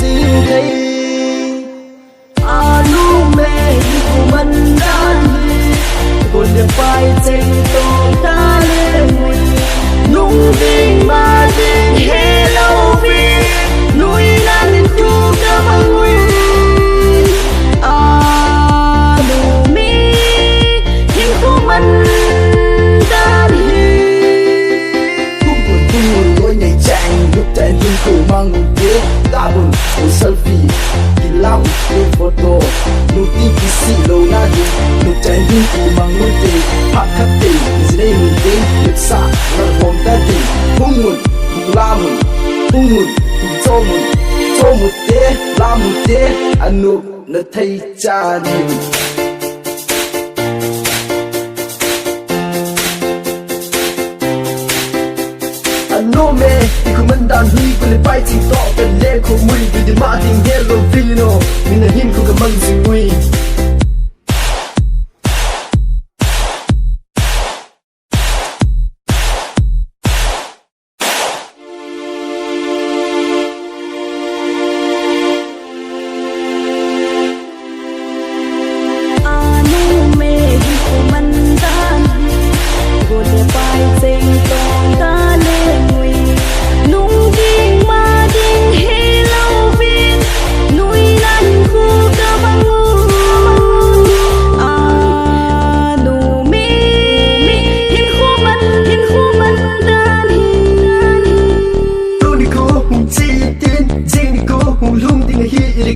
gì đây alu mê của mình đã buồn được phải tranh tồn ta lên nung đi mà đi hello vi nuôi nan tu cả bằng nguy alu mê hình của mình đã buồn tôi nhảy chàng lúc chạy lưng cổ mang một ghế ta buồn của selfie kỳ lắm với photo nụ tin kỳ xì lâu na đi lúc chạy lưng cổ mang một ghế phát khắc tình gì đây mình đến được xa là hồn ta đi hung nguồn la nguồn hung nguồn cho một té la một té anh nụ nó thấy cha đi no me di ko man dan hui ko le pai ting to ka le ko mui bi de ma ding hello filino min na him ko ka man sing ui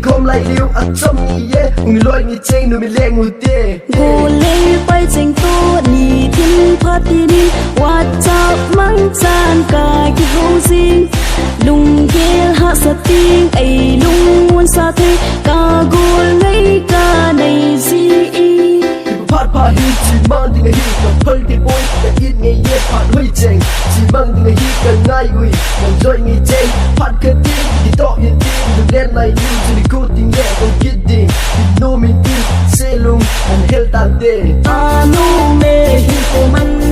không lại liêu ăn trong nhỉ người loại người chơi người mình lên ngồi tê cô lấy bay tranh tô nhị thiên phát đi đi qua chạm mang chan cả cái hậu gì lùng kia hạ sát tiếng ấy lùng muốn xa thế cả gối ngay cả này gì phát phát đi chỉ mang tiếng ấy còn hơi thì bôi đã ít ngày ye phát hơi chênh chỉ mang tiếng ấy cần ngay ui còn rồi ngày chơi phát cái tiếng thì to hiện tiếng đừng đen này như chỉ cố tình nhẹ còn kiết đi no mình đi xe lung anh hell tan tê anu mê hi của mình